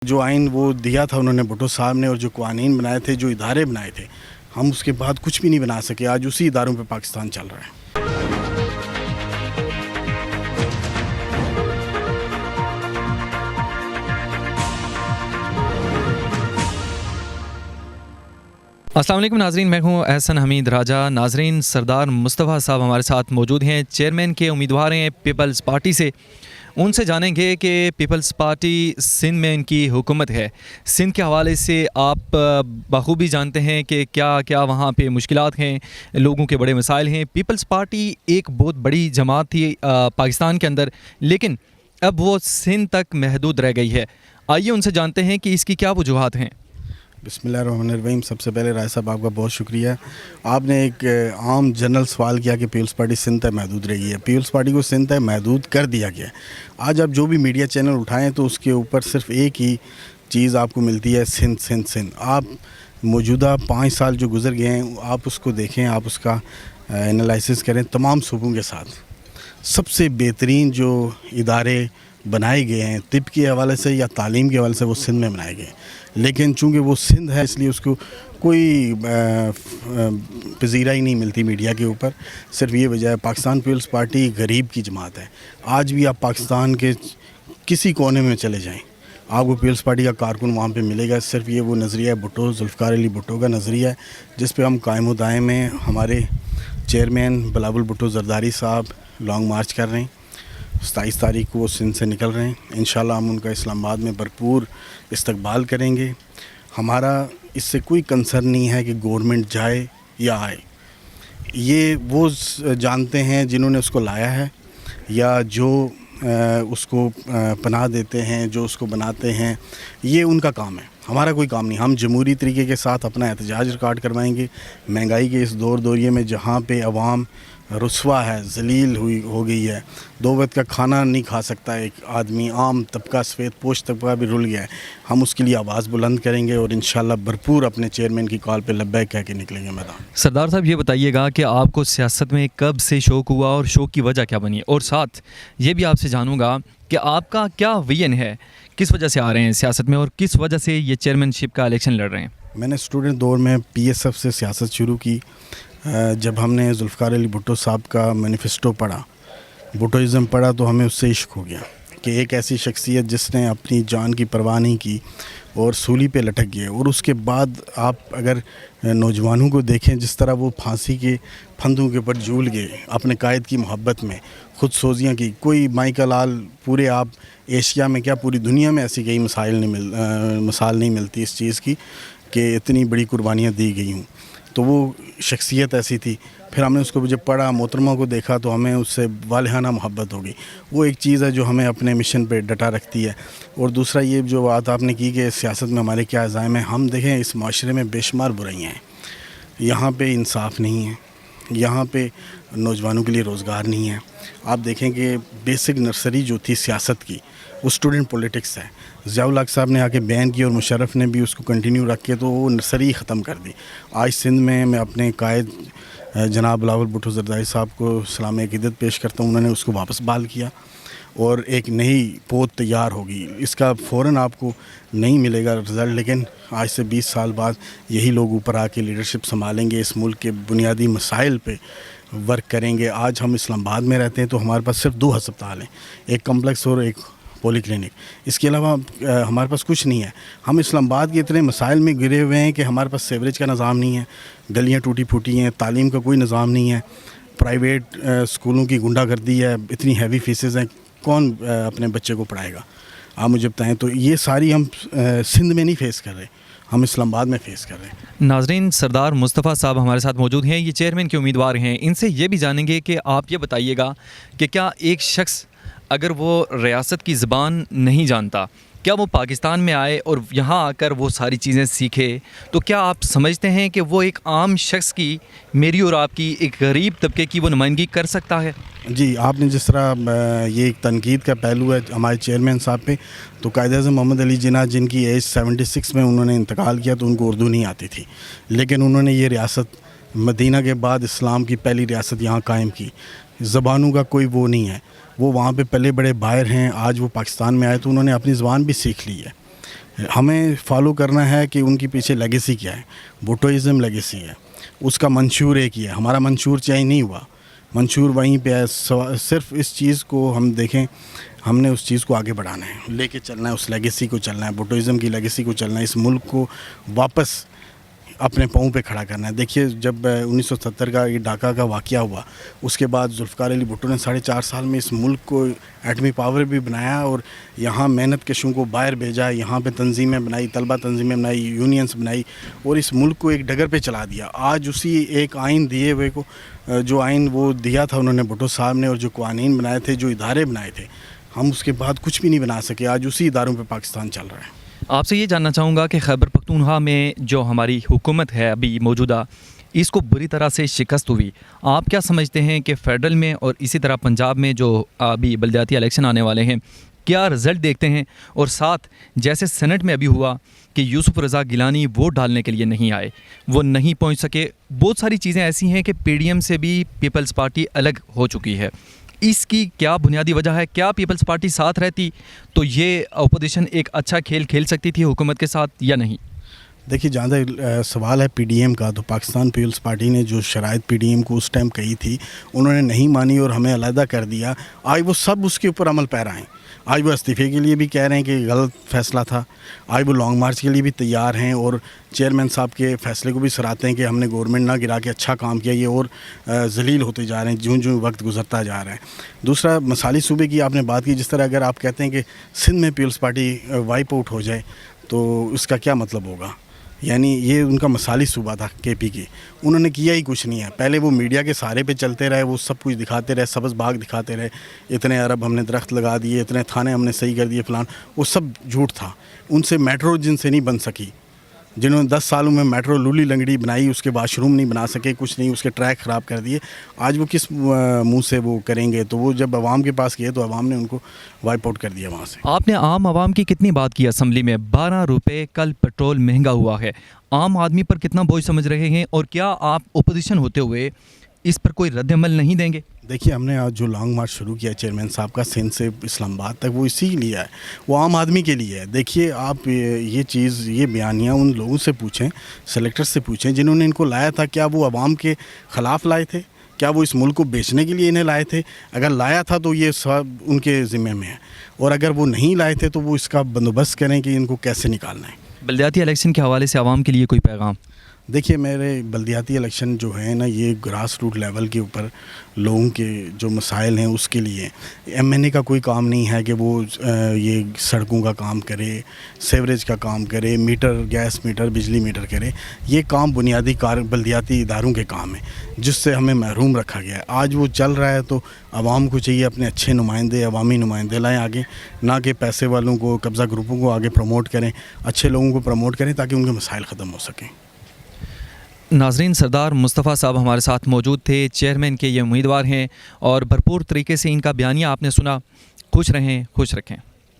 जो आइन वो दिया था उन्होंने भुट्टो साहब ने, और जो कानून बनाए थे, जो इदारे बनाए थे, हम उसके बाद कुछ भी नहीं बना सके। आज उसी इदारों पे पाकिस्तान चल रहा है। अस्सलाम वालेकुम नाज़रीन, मैं हूं एहसन हमीद राजा। नाज़रीन, सरदार मुस्तफ़ा साहब हमारे साथ मौजूद हैं, चेयरमैन के उम्मीदवार हैं पीपल्स पार्टी से। उनसे जानेंगे कि पीपल्स पार्टी सिंध में इनकी हुकूमत है। सिंध के हवाले से आप बखूबी जानते हैं कि क्या क्या वहाँ पे मुश्किलात हैं, लोगों के बड़े मसाइल हैं। पीपल्स पार्टी एक बहुत बड़ी जमात थी पाकिस्तान के अंदर, लेकिन अब वो सिंध तक महदूद रह गई है। आइए उनसे जानते हैं कि इसकी क्या वजूहात हैं। बिस्मिल्लाहिर्रहमानिर्रहीम। सबसे पहले राय साहब आपका बहुत शुक्रिया। आपने एक आम जनरल सवाल किया कि पीपल्स पार्टी सिंध तक महदूद रही है। पीपल्स पार्टी को सिंध तक महदूद कर दिया गया है। आज आप जो भी मीडिया चैनल उठाएं तो उसके ऊपर सिर्फ एक ही चीज़ आपको मिलती है, सिंध सिंध सिंध। आप मौजूदा 5 साल जो गुजर गए हैं आप उसको देखें, आप उसका एनालिसिस करें तमाम सूबों के साथ। सबसे बेहतरीन जो इदारे बनाए गए हैं तिब के हवाले से या तालीम के हवाले से वो सिंध में बनाए गए, लेकिन चूँकि वो सिंध है इसलिए उसको कोई पजीरा ही नहीं मिलती मीडिया के ऊपर। सिर्फ ये वजह है, पाकिस्तान पीपल्स पार्टी गरीब की जमात है। आज भी आप पाकिस्तान के किसी कोने में चले जाएं आपको पीपल्स पार्टी का कारकुन वहाँ पे मिलेगा। सिर्फ ये वो नज़रिया है भुट्टो, जुल्फ़िकार अली भुट्टो का नज़रिया है, जिस पे हम कायम दायम हैं। हमारे चेयरमैन बिलावल भुट्टो ज़रदारी साहब लॉन्ग मार्च कर रहे हैं। 27 तारीख को वो सिंध से निकल रहे हैं। इंशाल्लाह हम उनका इस्लामाबाद में भरपूर इस्तकबाल करेंगे। हमारा इससे कोई कंसर्न नहीं है कि गवर्नमेंट जाए या आए। ये वो जानते हैं जिन्होंने उसको लाया है या जो उसको पनाह देते हैं, जो उसको बनाते हैं, ये उनका काम है। हमारा कोई काम नहीं। हम जमहूरी तरीके के साथ अपना एहतजाज रिकॉर्ड करवाएंगे। महंगाई के इस दौरिये में जहाँ पे अवाम रुस्वा है, जलील हो गई है, 2 वक्त का खाना नहीं खा सकता एक आदमी, आम तबका, सफ़ेद पोश तबका भी रुल गया है। हम उसके लिए आवाज़ बुलंद करेंगे और इंशाल्लाह भरपूर अपने चेयरमैन की कॉल पे लब्बैक कह के निकलेंगे मैदान। सरदार साहब, ये बताइएगा कि आपको सियासत में कब से शौक़ हुआ और शौक़ की वजह क्या बनी, और साथ ये भी आपसे जानूंगा कि आपका क्या विजन है, किस वजह से आ रहे हैं सियासत में और किस वजह से ये चेयरमैनशिप का इलेक्शन लड़ रहे हैं। मैंने स्टूडेंट दौर में PSF से सियासत शुरू की। जब हमने जुल्फ़िकार अली भुट्टो साहब का मैनिफेस्टो पढ़ा, भुट्टोइज़म पढ़ा, तो हमें उससे इश्क हो गया कि एक ऐसी शख्सियत जिसने अपनी जान की परवाह नहीं की और सूली पे लटक गए। और उसके बाद आप अगर नौजवानों को देखें जिस तरह वो फांसी के फंदों के ऊपर झूल गए अपने कायद की मोहब्बत में, खुद सोजियाँ की। कोई माइकल आल पूरे आप एशिया में क्या पूरी दुनिया में ऐसी कई मिसाल नहीं मिलती इस चीज़ की कि इतनी बड़ी कुर्बानियाँ दी गई हूँ। तो वो शख्सियत ऐसी थी। फिर हमने उसको जब पढ़ा, मोहतरमा को देखा, तो हमें उससे वालिहाना मोहब्बत हो गई। वो एक चीज़ है जो हमें अपने मिशन पे डटा रखती है। और दूसरा ये जो बात आपने की कि सियासत में हमारे क्या अज़ाइम हैं, हम देखें इस माशरे में बेशुमार बुराइयाँ हैं। यहाँ पे इंसाफ नहीं है, यहाँ पे नौजवानों के लिए रोज़गार नहीं है। आप देखें कि बेसिक नर्सरी जो थी सियासत की वो स्टूडेंट पॉलिटिक्स है। ज़ियाउल हक साहब ने आके बैन की और मुशर्रफ ने भी उसको कंटिन्यू रख के तो वो नर्सरी ख़त्म कर दी। आज सिंध में मैं अपने कायद जनाब बिलावल भुट्टो ज़रदारी साहब को सलाम अक़ीदत पेश करता हूँ। उन्होंने उसको वापस बहाल किया और एक नई पोत तैयार होगी। इसका फ़ौरन आपको नहीं मिलेगा रिज़ल्ट, लेकिन आज से 20 साल बाद यही लोग ऊपर आके लीडरशिप संभालेंगे, इस मुल्क के बुनियादी मसाइल पे वर्क करेंगे। आज हम इस्लामाबाद में रहते हैं तो हमारे पास सिर्फ 2 अस्पताल हैं, एक कम्प्लेक्स और एक पॉली क्लिनिक। इसके अलावा हमारे पास कुछ नहीं है। हम इस्लामाबाद के इतने मसाइल में घिरे हुए हैं कि हमारे पास सीवरेज का निज़ाम नहीं है, गलियाँ टूटी फूटी हैं, तालीम का कोई निज़ाम नहीं है, प्राइवेट स्कूलों की गुंडागर्दी है, इतनी हैवी फीसेस हैं, कौन अपने बच्चे को पढ़ाएगा आप मुझे बताएं। तो ये सारी हम सिंध में नहीं फेस कर रहे, हम इस्लामाबाद में फेस कर रहे हैं। नाज़रीन, सरदार मुस्तफ़ा साहब हमारे साथ मौजूद हैं, ये चेयरमैन के उम्मीदवार हैं। इनसे ये भी जानेंगे कि आप ये बताइएगा कि क्या एक शख्स अगर वो रियासत की ज़बान नहीं जानता, क्या वो पाकिस्तान में आए और यहाँ आकर वो सारी चीज़ें सीखे, तो क्या आप समझते हैं कि वो एक आम शख्स की, मेरी और आपकी, एक गरीब तबके की वो नुमाइंदगी कर सकता है? जी, आपने जिस तरह ये एक तनकीद का पहलू है हमारे चेयरमैन साहब पे, तो कायद-ए-आज़म मोहम्मद अली जिन्ना जिनकी एज 76 में उन्होंने इंतकाल किया तो उनको उर्दू नहीं आती थी, लेकिन उन्होंने ये रियासत मदीना के बाद इस्लाम की पहली रियासत यहाँ कायम की। ज़बानों का कोई वो नहीं है, वो वहाँ पे पले बड़े बाहर हैं, आज वो पाकिस्तान में आए तो उन्होंने अपनी ज़बान भी सीख ली है। ہمیں فالو کرنا ہے کہ ان کی پیچھے لیگیسی کیا ہے. بھٹوازم لیگیسی ہے, اس کا منشور ایک ہی ہے. ہمارا منشور چینج نہیں ہوا, منشور وہیں پہ ہے. صرف اس چیز کو ہم دیکھیں, ہم نے اس چیز کو آگے بڑھانا ہے, لے کے چلنا ہے, اس لیگیسی کو چلنا ہے, بھٹوازم کی لیگیسی کو چلنا ہے, اس ملک کو واپس اپنے پاؤں پہ کھڑا کرنا ہے. دیکھیے جب 1970 کا یہ ڈھاکہ کا واقعہ ہوا, اس کے بعد ذوالفقار علی بھٹو نے 4.5 سال میں اس ملک کو ایٹمی پاور بھی بنایا, اور یہاں محنت کشوں کو باہر بھیجا, یہاں پہ تنظیمیں بنائی, طلبہ تنظیمیں بنائی, یونینز بنائی, اور اس ملک کو ایک ڈگر پہ چلا دیا. آج اسی ایک آئین دیے ہوئے کو, جو آئین وہ دیا تھا انہوں نے بھٹو صاحب نے, اور جو قوانین بنائے تھے, جو ادارے بنائے تھے, ہم اس کے بعد کچھ بھی نہیں بنا سکے. آج اسی اداروں پہ پاکستان چل رہا ہے. آپ سے یہ جاننا چاہوں گا کہ خیبر پختونخوا میں جو ہماری حکومت ہے ابھی موجودہ, اس کو بری طرح سے شکست ہوئی. آپ کیا سمجھتے ہیں کہ فیڈرل میں اور اسی طرح پنجاب میں جو ابھی بلدیاتی الیکشن آنے والے ہیں, کیا رزلٹ دیکھتے ہیں؟ اور ساتھ جیسے سینٹ میں ابھی ہوا کہ یوسف رضا گیلانی ووٹ ڈالنے کے لیے نہیں آئے, وہ نہیں پہنچ سکے, بہت ساری چیزیں ایسی ہیں کہ پی ڈی ایم سے بھی پیپلز پارٹی الگ ہو چکی ہے. اس کی کیا بنیادی وجہ ہے؟ کیا پیپلز پارٹی ساتھ رہتی تو یہ اپوزیشن ایک اچھا کھیل کھیل سکتی تھی حکومت کے ساتھ یا نہیں؟ دیکھیے جہاں تک سوال ہے پی ڈی ایم کا, تو پاکستان پیپلز پارٹی نے جو شرائط پی ڈی ایم کو اس ٹائم کہی تھی, انہوں نے نہیں مانی اور ہمیں علیحدہ کر دیا. آج وہ سب اس کے اوپر عمل پیرا ہیں. آج وہ استعفے کے لیے بھی کہہ رہے ہیں کہ غلط فیصلہ تھا. آج وہ لانگ مارچ کے لیے بھی تیار ہیں, اور چیئرمین صاحب کے فیصلے کو بھی سراہتے ہیں کہ ہم نے گورنمنٹ نہ گرا کے اچھا کام کیا. یہ اور ذلیل ہوتے جا رہے ہیں جوں جوں وقت گزرتا جا رہا ہے. دوسرا, مثالی صوبے کی آپ نے بات کی. جس طرح اگر آپ کہتے ہیں کہ سندھ میں پیپلز پارٹی وائپ آؤٹ ہو جائے, تو اس کا کیا مطلب ہوگا؟ یعنی یہ ان کا مثالی صوبہ تھا کے پی کی, انہوں نے کیا ہی کچھ نہیں ہے. پہلے وہ میڈیا کے سہارے پہ چلتے رہے, وہ سب کچھ دکھاتے رہے, سبز باغ دکھاتے رہے, اتنے ارب ہم نے درخت لگا دیے, اتنے تھانے ہم نے صحیح کر دیے, فلان. وہ سب جھوٹ تھا. ان سے میٹرو جن سے نہیں بن سکی, جنہوں نے 10 سالوں میں میٹرو لولی لنگڑی بنائی, اس کے واش روم نہیں بنا سکے, کچھ نہیں, اس کے ٹریک خراب کر دیے. آج وہ کس منہ سے وہ کریں گے؟ تو وہ جب عوام کے پاس گئے تو عوام نے ان کو وائپ آؤٹ کر دیا وہاں سے. آپ نے عام عوام کی کتنی بات کی اسمبلی میں؟ 12 روپے کل پیٹرول مہنگا ہوا ہے. عام آدمی پر کتنا بوجھ سمجھ رہے ہیں, اور کیا آپ اپوزیشن ہوتے ہوئے اس پر کوئی رد عمل نہیں دیں گے؟ دیکھیے ہم نے آج جو لانگ مارچ شروع کیا چیئرمین صاحب کا سندھ سے اسلام آباد تک, وہ اسی لیے ہے, وہ عام آدمی کے لیے ہے. دیکھیے آپ یہ چیز, یہ بیانیاں ان لوگوں سے پوچھیں, سلیکٹر سے پوچھیں جنہوں نے ان کو لایا تھا. کیا وہ عوام کے خلاف لائے تھے؟ کیا وہ اس ملک کو بیچنے کے لیے انہیں لائے تھے؟ اگر لایا تھا تو یہ سب ان کے ذمہ میں ہے, اور اگر وہ نہیں لائے تھے تو وہ اس کا بندوبست کریں کہ ان کو کیسے نکالنا ہے. بلدیاتی الیکشن کے حوالے سے عوام کے لیے کوئی پیغام؟ دیکھیے میرے بلدیاتی الیکشن جو ہے نا, یہ گراس روٹ لیول کے اوپر لوگوں کے جو مسائل ہیں اس کے لیے. ایم این اے کا کوئی کام نہیں ہے کہ وہ یہ سڑکوں کا کام کرے, سیوریج کا کام کرے, میٹر, گیس میٹر, بجلی میٹر کرے. یہ کام بنیادی بلدیاتی اداروں کے کام ہیں, جس سے ہمیں محروم رکھا گیا ہے. آج وہ چل رہا ہے, تو عوام کو چاہیے اپنے اچھے نمائندے, عوامی نمائندے لائیں آگے, نہ کہ پیسے والوں کو, قبضہ گروپوں کو آگے پروموٹ کریں. اچھے لوگوں کو پروموٹ کریں تاکہ ان کے مسائل ختم ہو سکیں. ناظرین, سردار مصطفیٰ صاحب ہمارے ساتھ موجود تھے. چیئرمین کے یہ امیدوار ہیں, اور بھرپور طریقے سے ان کا بیانیہ آپ نے سنا. خوش رہیں, خوش رکھیں.